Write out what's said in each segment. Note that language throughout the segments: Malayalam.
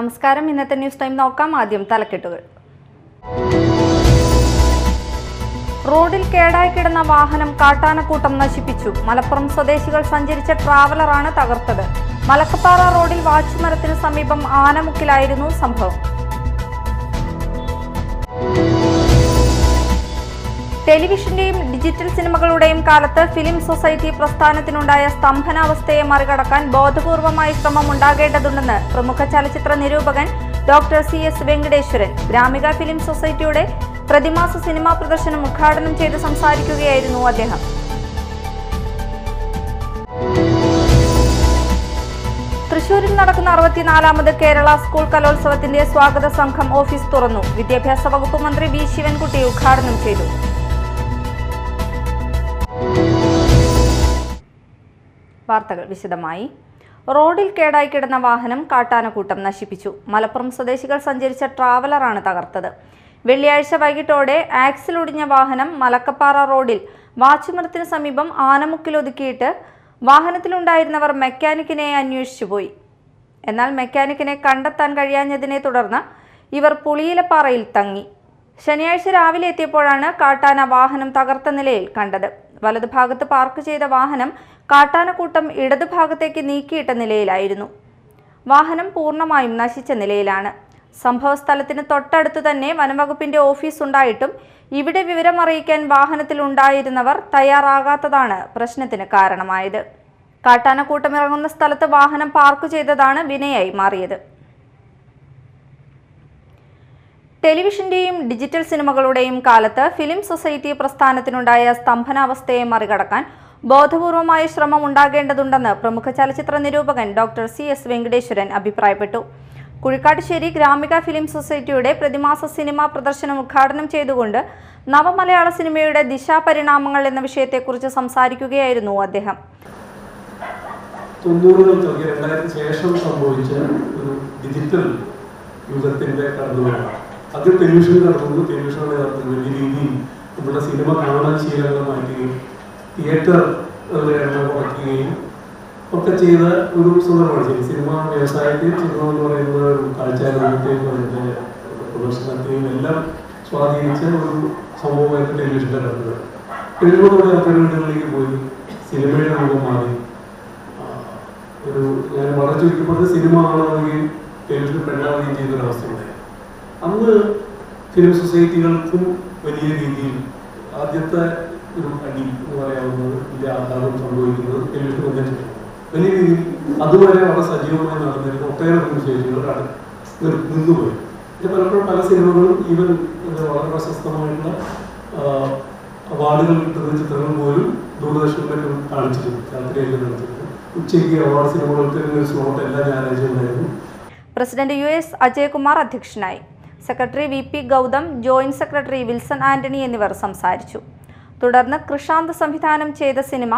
നമസ്കാരം. ഇന്നത്തെ ന്യൂസ് ടൈം നോക്കാം. ആദ്യം തലക്കെട്ടുകൾ. റോഡിൽ കേടായി കിടന്ന വാഹനം കാട്ടാനക്കൂട്ടം നശിപ്പിച്ചു. മലപ്പുറം സ്വദേശികൾ സഞ്ചരിച്ച ട്രാവലറാണ് തകർത്തത്. മലക്കപ്പാറ റോഡിൽ വാച്ചുമരത്തിന് സമീപം ആനമുക്കിലായിരുന്നു സംഭവം. ടെലിവിഷന്റെയും ഡിജിറ്റൽ സിനിമകളുടെയും കാലത്ത് ഫിലിം സൊസൈറ്റി പ്രസ്ഥാനത്തിനുണ്ടായ സ്തംഭനാവസ്ഥയെ മറികടക്കാൻ ബോധപൂർവമായ ശ്രമം ഉണ്ടാകേണ്ടതുണ്ടെന്ന് പ്രമുഖ ചലച്ചിത്ര നിരൂപകൻ doctor CS Venkateswaran Gramika film സൊസൈറ്റിയുടെ പ്രതിമാസ സിനിമാ പ്രദർശനം ഉദ്ഘാടനം ചെയ്ത് സംസാരിക്കുകയായിരുന്നു അദ്ദേഹം. തൃശൂരിൽ നടക്കുന്ന 64ാമത് കേരള സ്കൂൾ കലോത്സവത്തിന്റെ സ്വാഗത സംഘം ഓഫീസ് തുറന്നു. വിദ്യാഭ്യാസ വകുപ്പ് മന്ത്രി വി ശിവൻകുട്ടി ഉദ്ഘാടനം ചെയ്തു. വാർത്തകൾ വിശദമായി. റോഡിൽ കേടായി കിടന്ന വാഹനം കാട്ടാനക്കൂട്ടം നശിപ്പിച്ചു. മലപ്പുറം സ്വദേശികൾ സഞ്ചരിച്ച ട്രാവലറാണ് തകർത്തത്. വെള്ളിയാഴ്ച വൈകിട്ടോടെ ആക്സിലൊടിഞ്ഞ വാഹനം മലക്കപ്പാറ റോഡിൽ വാച്ചുമരത്തിന് സമീപം ആനമുക്കിലൊതുക്കിയിട്ട് വാഹനത്തിലുണ്ടായിരുന്നവർ മെക്കാനിക്കിനെ അന്വേഷിച്ചുപോയി. എന്നാൽ മെക്കാനിക്കിനെ കണ്ടെത്താൻ കഴിയാഞ്ഞതിനെ തുടർന്ന് ഇവർ പുളിയിലപ്പാറയിൽ തങ്ങി. ശനിയാഴ്ച രാവിലെ എത്തിയപ്പോഴാണ് കാട്ടാന വാഹനം തകർത്ത നിലയിൽ കണ്ടത്. വലതുഭാഗത്ത് പാർക്ക് ചെയ്ത വാഹനം കാട്ടാനക്കൂട്ടം ഇടതുഭാഗത്തേക്ക് നീക്കിയിട്ട നിലയിലായിരുന്നു. വാഹനം പൂർണ്ണമായും നശിച്ച നിലയിലാണ്. സംഭവ സ്ഥലത്തിന് തൊട്ടടുത്ത് തന്നെ വനംവകുപ്പിന്റെ ഓഫീസ് ഉണ്ടായിട്ടും ഇവിടെ വിവരമറിയിക്കാൻ വാഹനത്തിൽ ഉണ്ടായിരുന്നവർ തയ്യാറാകാത്തതാണ് പ്രശ്നത്തിന് കാരണമായത്. കാട്ടാനക്കൂട്ടം ഇറങ്ങുന്ന സ്ഥലത്ത് വാഹനം പാർക്ക് ചെയ്തതാണ് വിനയായി മാറിയത്. ടെലിവിഷന്റെയും ഡിജിറ്റൽ സിനിമകളുടെയും കാലത്ത് ഫിലിം സൊസൈറ്റി പ്രസ്ഥാനത്തിനുണ്ടായ സ്തംഭനാവസ്ഥയെ മറികടക്കാൻ ബോധപൂർവമായ ശ്രമം ഉണ്ടാകേണ്ടതുണ്ടെന്ന് പ്രമുഖ ചലച്ചിത്ര നിരൂപകൻ ഡോക്ടർ CS വെങ്കടേശ്വരൻ അഭിപ്രായപ്പെട്ടു. കുഴിക്കാട്ടുശ്ശേരി ഗ്രാമിക ഫിലിം സൊസൈറ്റിയുടെ പ്രതിമാസ സിനിമാ പ്രദർശനം ഉദ്ഘാടനം ചെയ്തുകൊണ്ട് നവമലയാള സിനിമയുടെ ദിശാപരിണാമങ്ങൾ എന്ന വിഷയത്തെക്കുറിച്ച് സംസാരിക്കുകയായിരുന്നു അദ്ദേഹം. 90-കൾക്ക് ശേഷം സംഭവിച്ച ഒരു ഡിജിറ്റൽ യുഗത്തിന്റെ കടന്നുവരവ്, അത് ടെലിവിഷൻ കടന്നു. ടെലിവിഷനുകളെ വലിയ രീതിയിൽ നമ്മുടെ സിനിമ കാണാൻ ശീലങ്ങൾ മാറ്റുകയും തിയേറ്റർ എണ്ണം കുറയ്ക്കുകയും ഒക്കെ ചെയ്ത ഒരു സന്ദർഭമാണ്. സിനിമ വ്യവസായത്തിൽ സിനിമ എന്ന് പറയുന്ന ഒരു കാഴ്ചാലോകത്തെയും അതിൻ്റെ പ്രദർശനത്തെയും എല്ലാം സ്വാധീനിച്ച ഒരു സംഭവമായിട്ട് ടെലിവിഷൻ്റെ കടന്നത്. എഴുപതോടെ ആൾക്കാർ വീടുകളിലേക്ക് പോയി സിനിമയുടെ രൂപം മാറി. ഒരു ഞാൻ വളരെ ചുരുക്കപ്പെട്ട സിനിമ കാണുകയും ടെലിവിഷൻ പെണ്ണാവുകയും ചെയ്തൊരവസ്ഥയുണ്ടായി. അന്ന് ഫിലിം സൊസൈറ്റികൾക്കും വലിയ രീതിയിൽ ആദ്യത്തെ ഒരു അടി എന്ന് പറയാവുന്നത് വലിയ ആഘാതം സംഭവിക്കുന്നത് ടെലിവിഷൻ വന്നിട്ടുണ്ട്. വലിയ രീതിയിൽ അതുവരെ വളരെ സജീവമായി നടന്നിരുന്ന ഒട്ടേറെ ഫിലിം സൊസൈറ്റികൾ നിന്നുപോയി. പിന്നെ പലപ്പോഴും പല സിനിമകളും ഈവൻ വളരെ പ്രശസ്തമായിട്ടുള്ള അവാർഡുകൾ കിട്ടുന്ന ചിത്രങ്ങൾ പോലും ദൂരദർശനിലൊക്കെ കാണിച്ചിട്ടുണ്ട്. രാത്രിയൊക്കെ നടത്തിയിട്ടുണ്ട്. ഉച്ചയ്ക്ക് അവാർഡ് സിനിമകൾക്ക് ഒരു സ്ലോട്ട് എല്ലാ ഞായറാഴ്ച ഉണ്ടായിരുന്നു. പ്രസിഡന്റ് US അജയ്കുമാർ അധ്യക്ഷനായി. Secretary VP Gautham, joint secretary Wilson Antony എന്നിവർ സംസാരിച്ചു. തുടർന്ന് കൃഷാന്ത് സംവിധാനം ചെയ്ത സിനിമ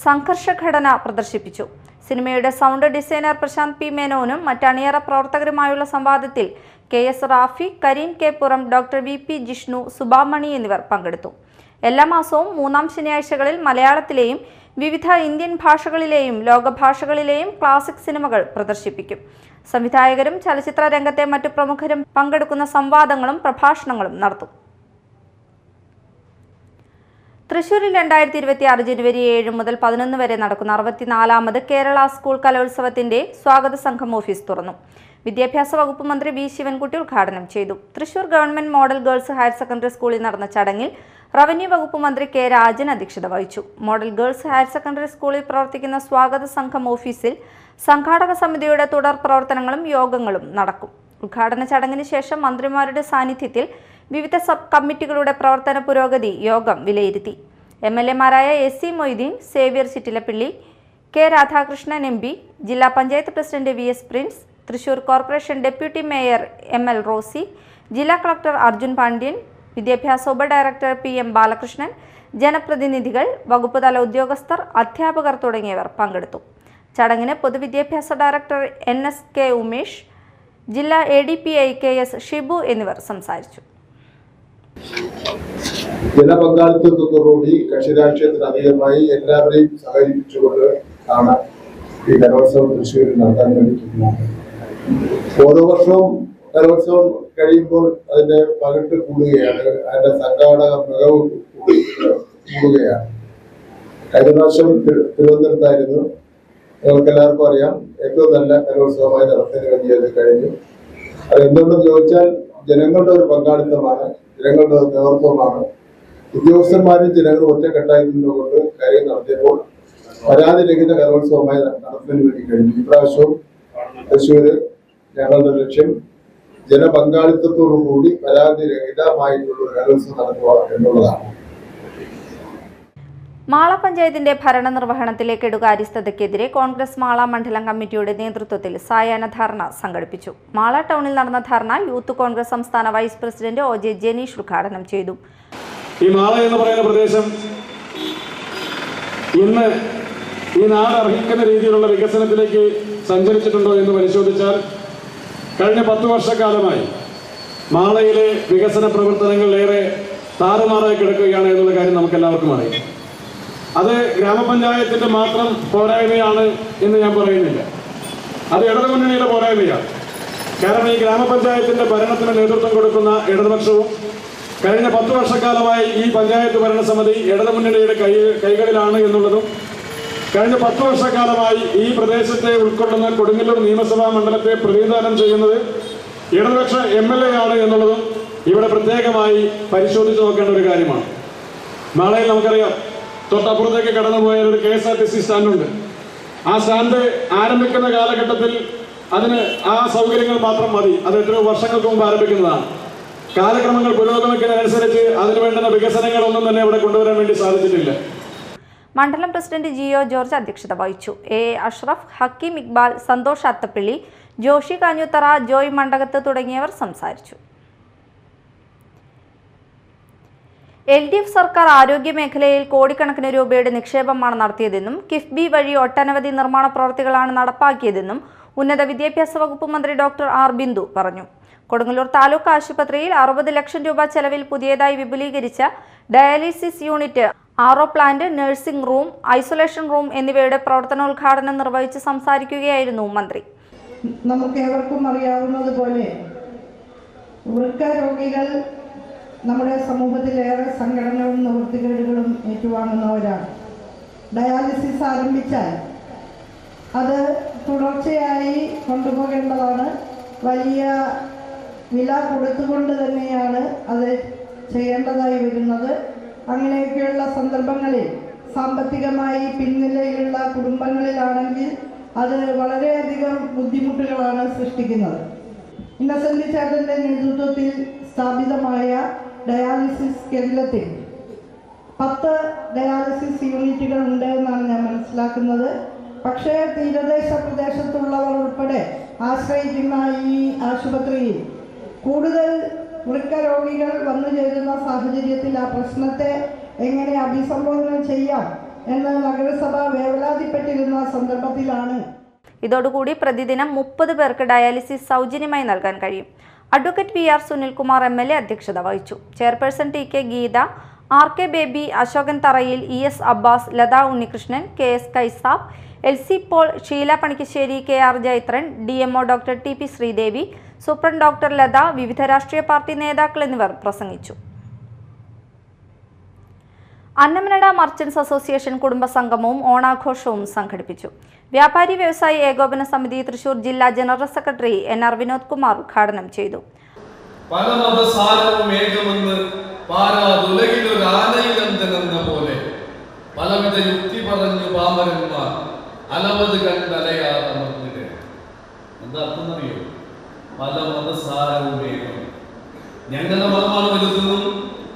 സംഘർഷഘടന പ്രദർശിപ്പിച്ചു. സിനിമയുടെ സൗണ്ട് ഡിസൈനർ പ്രശാന്ത് P മേനോനും മറ്റണിയറ പ്രവർത്തകരുമായുള്ള സംവാദത്തിൽ KS റാഫി, കരീം K പുറം, ഡോക്ടർ VP ജിഷ്ണു, സുബാമണി എന്നിവർ പങ്കെടുത്തു. എല്ലാ മാസവും 3-ാം ശനിയാഴ്ചകളിൽ മലയാളത്തിലെയും വിവിധ ഇന്ത്യൻ ഭാഷകളിലെയും ലോകഭാഷകളിലെയും ക്ലാസിക് സിനിമകൾ പ്രദർശിപ്പിക്കും. സംവിധായകരും ചലച്ചിത്ര രംഗത്തെ മറ്റു പ്രമുഖരും പങ്കെടുക്കുന്ന സംവാദങ്ങളും പ്രഭാഷണങ്ങളും നടത്തും. തൃശൂരിൽ 2026 ജനുവരി 7 മുതൽ 11 വരെ നടക്കുന്ന 64ാമത് കേരള സ്കൂൾ കലോത്സവത്തിന്റെ സ്വാഗത സംഘം ഓഫീസ് തുറന്നു. വിദ്യാഭ്യാസ വകുപ്പ് മന്ത്രി വി ശിവൻകുട്ടി ഉദ്ഘാടനം ചെയ്തു. Thrissur government model girls higher secondary സ്കൂളിൽ നടന്ന ചടങ്ങിൽ റവന്യൂ വകുപ്പ് മന്ത്രി K രാജൻ അധ്യക്ഷത വഹിച്ചു. മോഡൽ ഗേൾസ് ഹയർ സെക്കൻഡറി സ്കൂളിൽ പ്രവർത്തിക്കുന്ന സ്വാഗത സംഘം ഓഫീസിൽ സംഘാടക സമിതിയുടെ തുടർ പ്രവർത്തനങ്ങളും യോഗങ്ങളും നടക്കും. ഉദ്ഘാടന ചടങ്ങിന് ശേഷം മന്ത്രിമാരുടെ സാന്നിധ്യത്തിൽ വിവിധ സബ് കമ്മിറ്റികളുടെ പ്രവർത്തന പുരോഗതി യോഗം വിലയിരുത്തി. MLA-മാരായ SC Moideen, Xavier Chittilappilly, K Radhakrishnan MP, ജില്ലാ panchayat president VS Prince, Thrissur corporation deputy mayor ML Rosy, ജില്ലാ കളക്ടർ അർജുൻ പാണ്ഡ്യൻ, വിദ്യാഭ്യാസ ഉപഡയറക്ടർ PM ബാലകൃഷ്ണൻ, ജനപ്രതിനിധികൾ, വകുപ്പ് തല ഉദ്യോഗസ്ഥർ, അധ്യാപകർ തുടങ്ങിയവർ പങ്കെടുത്തു. ചടങ്ങിന് പൊതുവിദ്യാഭ്യാസ ഡയറക്ടർ NSK ഉമേഷ്, ജില്ലാ ADPI KS ഷിബു എന്നിവർ സംസാരിച്ചു. ജനപങ്കാളിത്തത്തോടുകൂടി കക്ഷിരാഷ്ട്രീയത്തിന് അതീതമായി എല്ലാവരെയും സഹകരിപ്പിച്ചുകൊണ്ട് ആണ് ഈ കലോത്സവം തൃശ്ശൂരിൽ നടത്താൻ വേണ്ടി ഓരോ വർഷവും കലോത്സവം കഴിയുമ്പോൾ അതിന്റെ പകിട്ട് കൂടുകയാണ്, അതിന്റെ സംഘാടക മികവ് കൂടുകയാണ്. കഴിഞ്ഞ പ്രാവശ്യം തിരുവനന്തപുരത്തായിരുന്നു. നിങ്ങൾക്ക് എല്ലാവർക്കും അറിയാം, ഏറ്റവും നല്ല കലോത്സവമായി നടത്തിന് വേണ്ടി കഴിഞ്ഞു. അത് എന്തുകൊണ്ടെന്ന് ചോദിച്ചാൽ ജനങ്ങളുടെ ഒരു പങ്കാളിത്തമാണ്, ജനങ്ങളുടെ ഒരു നേതൃത്വമാണ്. ഉദ്യോഗസ്ഥന്മാരും ജനങ്ങളും ഒറ്റക്കെട്ടായി നിന്നുകൊണ്ട് കാര്യം നടത്തിയപ്പോൾ പരാതിരഹിത കലോത്സവമായി നടത്തുന്നതിന് വേണ്ടി കഴിഞ്ഞു. ഇപ്രാവശ്യവും തൃശ്ശൂര് ഞങ്ങളുടെ ലക്ഷ്യം ജനപങ്കാളിത്തത്തോടു കൂടി പരാതിരഹിതമായിട്ടുള്ള ഒരു കലോത്സവം നടത്തുക എന്നുള്ളതാണ്. മാള പഞ്ചായത്തിന്റെ ഭരണനിർവഹണത്തിലെ കെടുകാര്യസ്ഥതയ്ക്കെതിരെ കോൺഗ്രസ് മാള മണ്ഡലം കമ്മിറ്റിയുടെ നേതൃത്വത്തിൽ സായാഹ്ന ധർണ സംഘടിപ്പിച്ചു. മാള ടൗണിൽ നടന്ന ധർണ യൂത്ത് കോൺഗ്രസ് സംസ്ഥാന വൈസ് പ്രസിഡന്റ് OJ ജനീഷ് ഉദ്ഘാടനം ചെയ്തു. ഈ മാള എന്ന് പറയുന്ന പ്രദേശം ഇന്ന് ഈ നാട് അർഹിക്കുന്ന രീതിയിലുള്ള വികസനത്തിലേക്ക് സഞ്ചരിച്ചിട്ടുണ്ടോ എന്ന് പരിശോധിച്ചാൽ കഴിഞ്ഞ 10 വർഷക്കാലമായി മാളയിലെ വികസന പ്രവർത്തനങ്ങളിലേറെ താറുമാറായി കിടക്കുകയാണ് എന്നുള്ള കാര്യം നമുക്കെല്ലാവർക്കും അറിയാം. അത് ഗ്രാമപഞ്ചായത്തിന്റെ മാത്രം പോരായ്മയാണ് എന്ന് ഞാൻ പറയുന്നില്ല, അത് ഇടതുമുന്നണിയുടെ പോരായ്മയാണ്. കാരണം ഈ ഗ്രാമപഞ്ചായത്തിന്റെ ഭരണത്തിന് നേതൃത്വം കൊടുക്കുന്ന ഇടതുപക്ഷവും കഴിഞ്ഞ 10 വർഷക്കാലമായി ഈ പഞ്ചായത്ത് ഭരണസമിതി ഇടതുമുന്നണിയുടെ കൈകളിലാണ് എന്നുള്ളതും കഴിഞ്ഞ 10 വർഷക്കാലമായി ഈ പ്രദേശത്തെ ഉൾക്കൊള്ളുന്ന കൊടുങ്ങല്ലൂർ നിയമസഭാ മണ്ഡലത്തെ പ്രതിനിധാനം ചെയ്യുന്നത് ഇടതുപക്ഷ MLA ആണ് എന്നുള്ളതും ഇവിടെ പ്രത്യേകമായി പരിശോധിച്ച് നോക്കേണ്ട ഒരു കാര്യമാണ്. മാളയിൽ നമുക്കറിയാം, തൊട്ടപ്പുറത്തേക്ക് കടന്നുപോയ ഒരു KSRTC സ്റ്റാൻഡുണ്ട്. ആ സ്റ്റാൻഡ് ആരംഭിക്കുന്ന കാലഘട്ടത്തിൽ അതിന് ആ സൗകര്യങ്ങൾ മാത്രം മതി. അത് എത്രയോ വർഷങ്ങൾക്ക് മുമ്പ് ആരംഭിക്കുന്നതാണ്. കാലക്രമങ്ങൾ പുരോഗമിക്കുന്നതനുസരിച്ച് അതിന് വേണ്ടുന്ന വികസനങ്ങളൊന്നും തന്നെ അവിടെ കൊണ്ടുവരാൻ വേണ്ടി സാധിച്ചിട്ടില്ല. മണ്ഡലം പ്രസിഡന്റ് GO ജോർജ് അധ്യക്ഷത വഹിച്ചു. A അഷ്റഫ്, ഹക്കീം ഇക്ബാൽ, സന്തോഷ് അത്തപ്പള്ളി, ജോഷി കാഞ്ഞുത്തറ, ജോയ് മണ്ഡകത്ത് തുടങ്ങിയവർ സംസാരിച്ചു. LDF സർക്കാർ ആരോഗ്യ മേഖലയിൽ കോടിക്കണക്കിന് രൂപയുടെ നിക്ഷേപമാണ് നടത്തിയതെന്നും കിഫ്ബി വഴി ഒട്ടനവധി നിർമ്മാണ പ്രവർത്തികളാണ് നടപ്പാക്കിയതെന്നും ഉന്നത വിദ്യാഭ്യാസ വകുപ്പ് മന്ത്രി ഡോക്ടർ R ബിന്ദു പറഞ്ഞു. കൊടുങ്ങല്ലൂർ താലൂക്ക് ആശുപത്രിയിൽ 60 ലക്ഷം രൂപ ചെലവിൽ പുതിയതായി വിപുലീകരിച്ച dialysis unit, RO plant, nursing room, isolation room എന്നിവയുടെ പ്രവർത്തനോദ്ഘാടനം നിർവഹിച്ച് സംസാരിക്കുകയായിരുന്നു മന്ത്രി. നമുക്കേവർക്കും അറിയാവുന്നതുപോലെ വൃക്ക രോഗികൾ നമ്മുടെ സമൂഹത്തിലേറെ സങ്കടങ്ങളും നിവൃത്തികേടുകളും ഏറ്റുവാങ്ങുന്നവരാണ്. ഡയാലിസിസ് ആരംഭിച്ചാൽ അത് തുടർച്ചയായി കൊണ്ടുപോകേണ്ടതാണ്. വലിയ വില കൊടുത്തുകൊണ്ട് തന്നെയാണ് അത് ചെയ്യേണ്ടതായി വരുന്നത്. അങ്ങനെയൊക്കെയുള്ള സന്ദർഭങ്ങളിൽ സാമ്പത്തികമായി പിന്നിലയിലുള്ള കുടുംബങ്ങളിലാണെങ്കിൽ അത് വളരെയധികം ബുദ്ധിമുട്ടുകളാണ് സൃഷ്ടിക്കുന്നത്. ഇന്നസെന്റ് ചേട്ടൻ്റെ നേതൃത്വത്തിൽ സ്ഥാപിതമായ ഡയാലിസിസ് കേന്ദ്രത്തിൽ 10 ഡയാലിസിസ് യൂണിറ്റുകൾ ഉണ്ട് എന്നാണ് ഞാൻ മനസ്സിലാക്കുന്നത്. പക്ഷേ തീരദേശ പ്രദേശത്തുള്ളവർ ഉൾപ്പെടെ ആശ്രയിക്കുന്ന ഈ ആശുപത്രിയിൽ കൂടുതൽ വൃക്ക രോഗികൾ വന്നു ചേരുന്ന സാഹചര്യത്തിൽ ആ പ്രശ്നത്തെ എങ്ങനെ അഭിസംബോധന ചെയ്യാം എന്ന് നഗരസഭ വേവലാതിപ്പെട്ടിരുന്ന സന്ദർഭത്തിലാണ്. ഇതോടുകൂടി പ്രതിദിനം 30 പേർക്ക് ഡയാലിസിസ് സൗജന്യമായി നൽകാൻ കഴിയും. അഡ്വക്കേറ്റ് VR സുനിൽകുമാർ MLA അധ്യക്ഷത വഹിച്ചു. Chairperson TK Geetha, RK Baby, Ashokan Tharayil, ES Abbas, Latha Unnikrishnan, KS Kaisab, LC Paul, Sheela Panikkassery, KR Jayathran, DMO doctor TP Sreedevi, superintendent doctor Latha, വിവിധ രാഷ്ട്രീയ പാർട്ടി നേതാക്കൾ എന്നിവർ പ്രസംഗിച്ചു. അന്നമനട മർച്ചന്റ്സ് അസോസിയേഷൻ കുടുംബസംഗമവും ഓണാഘോഷവും സംഘടിപ്പിച്ചു. വ്യാപാരി വ്യവസായി ഏകോപന സമിതി തൃശൂർ ജില്ലാ general secretary NR Vinod Kumar ഉദ്ഘാടനം ചെയ്തു. പല മതസാരവും ഏകമെന്ന് പാരാതുലകിലൊരാനയിലെന്ന പോലെ പലവിധ യുക്തി പറഞ്ഞു പാമരന്മാർ അലവത് കണ്ടലയാതമർന്നിട്ട്. എന്താ അർത്ഥം അറിയോ? പല മതസാരവും ഏകം. ഞങ്ങളുടെ മതമാണ് വലുതെന്നും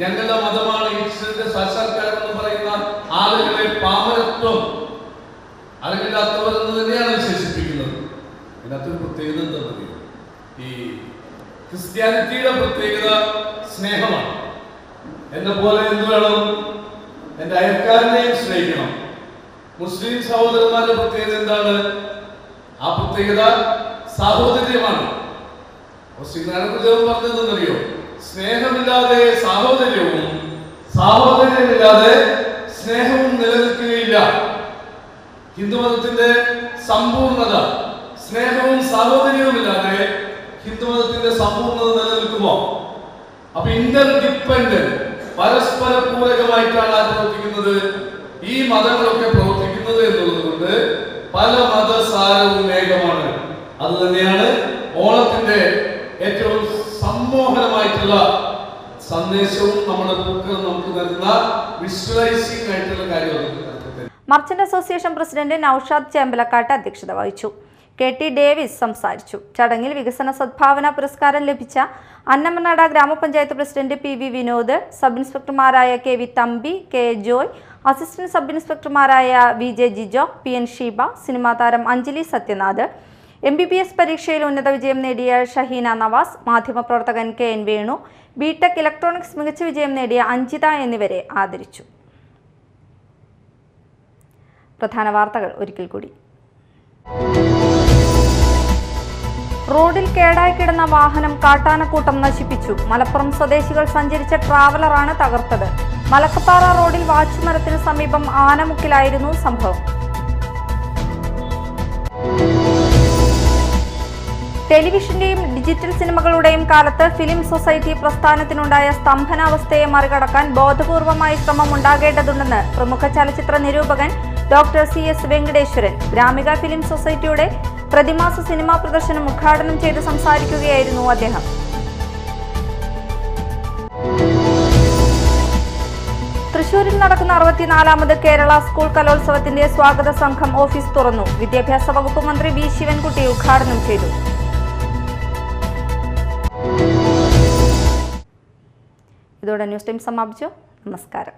ഞങ്ങളുടെ മതമാണ് ഈശ്വരന്റെ സാക്ഷാത്കാരം എന്ന് പറയുന്ന ആളുകളെ പാമരത്വം അറിവില്ലാത്തവർ എന്ന് തന്നെയാണ് വിശേഷിപ്പിക്കുന്നത്. ഇതിനകത്തൊരു പ്രത്യേകത എന്താ പറയുക? ഈ ക്രിസ്ത്യാനിറ്റിയുടെ പ്രത്യേകത സ്നേഹമാണ്. എന്നെ പോലെ എന്ത് വേണം? എൻ്റെ അയൽക്കാരനെയും സ്നേഹിക്കണം. മുസ്ലിം സഹോദരന്മാരുടെ പ്രത്യേകത എന്താണ്? ആ പ്രത്യേകത സാഹോദര്യമാണ്. ശ്രീനാരായണഗുരുദേവൻ പറഞ്ഞതെന്നറിയോ? സ്നേഹമില്ലാതെ സാഹോദര്യവും, സാഹോദര്യമില്ലാതെ സ്നേഹവും നിലനിൽക്കുകയില്ല. ഹിന്ദുമതത്തിന്റെ സമ്പൂർണത സ്നേഹവും സാഹോദര്യവുമില്ലാതെ ഹിന്ദുമതത്തിന്റെ സമ്പൂർണ്ണത നിലനിൽക്കുമോ? അപ്പൊ ഇന്റർ ഡിപ്പെൻഡന്റ്, പരസ്പര പൂരകമായിട്ടാണ് പ്രവർത്തിക്കുന്നത് ഈ മതങ്ങളൊക്കെ പ്രവർത്തിക്കുന്നത് എന്നുള്ളത് കൊണ്ട് പല മതസാരവും ഏകമാണ്. അത് തന്നെയാണ് ഓണത്തിന്റെ ഏറ്റവും സമ്മോഹനമായിട്ടുള്ള സന്ദേശവും നമ്മുടെ പൂക്കൾ നമുക്ക് നൽകുന്ന വിഷ്വലൈസിംഗ് ആയിട്ടുള്ള കാര്യമാണ്. മർച്ചന്റ് അസോസിയേഷൻ പ്രസിഡന്റ് നൌഷാദ് ചേമ്പലക്കാട്ട് അധ്യക്ഷത വഹിച്ചു. KT ഡേവിസ് സംസാരിച്ചു. ചടങ്ങിൽ വികസന സദ്ഭാവന പുരസ്കാരം ലഭിച്ച അന്നമനട ഗ്രാമപഞ്ചായത്ത് പ്രസിഡന്റ് PV വിനോദ്, സബ് ഇൻസ്പെക്ടർമാരായ KV Thampi, K Joy, assistant sub ഇൻസ്പെക്ടർമാരായ VJ Jijo, PN Sheeba, cinema താരം അഞ്ജലി സത്യനാഥ്, MBBS പരീക്ഷയിൽ ഉന്നത വിജയം നേടിയ ഷഹീന നവാസ്, മാധ്യമപ്രവർത്തകൻ KN വേണു, BTech ഇലക്ട്രോണിക്സ് മികച്ച വിജയം നേടിയ അഞ്ജിത എന്നിവരെ ആദരിച്ചു. പ്രധാന വാർത്തകൾ ഒരിക്കൽ കൂടി. റോഡിൽ കേടായി കിടന്ന വാഹനം കാട്ടാനക്കൂട്ടം നശിപ്പിച്ചു. മലപ്പുറം സ്വദേശികൾ സഞ്ചരിച്ച ട്രാവലറാണ് തകർത്തത്. മലക്കപ്പാറ റോഡിൽ വാച്ചുമരത്തിന് സമീപം ആനമുക്കിലായിരുന്നു സംഭവം. ടെലിവിഷന്റെയും ഡിജിറ്റൽ സിനിമകളുടെയും കാലത്ത് ഫിലിം സൊസൈറ്റി പ്രസ്ഥാനത്തിനുണ്ടായ സ്തംഭനാവസ്ഥയെ മറികടക്കാൻ ബോധപൂർവമായ ശ്രമം ഉണ്ടാകേണ്ടതുണ്ടെന്ന് പ്രമുഖ ചലച്ചിത്ര നിരൂപകൻ doctor CS Venkateswaran Gramika film സൊസൈറ്റിയുടെ പ്രതിമാസ സിനിമാ പ്രദർശനം ഉദ്ഘാടനം ചെയ്ത് സംസാരിക്കുകയായിരുന്നു അദ്ദേഹം. തൃശൂരിൽ നടക്കുന്ന 64ാമത് കേരള സ്കൂൾ കലോത്സവത്തിന്റെ സ്വാഗത സംഘം ഓഫീസ് തുറന്നു. വിദ്യാഭ്യാസ വകുപ്പ് മന്ത്രി V ശിവൻകുട്ടി ഉദ്ഘാടനം ചെയ്തു. ഇതോടെ ന്യൂസ് ടൈം സമാപിച്ചു. നമസ്കാരം.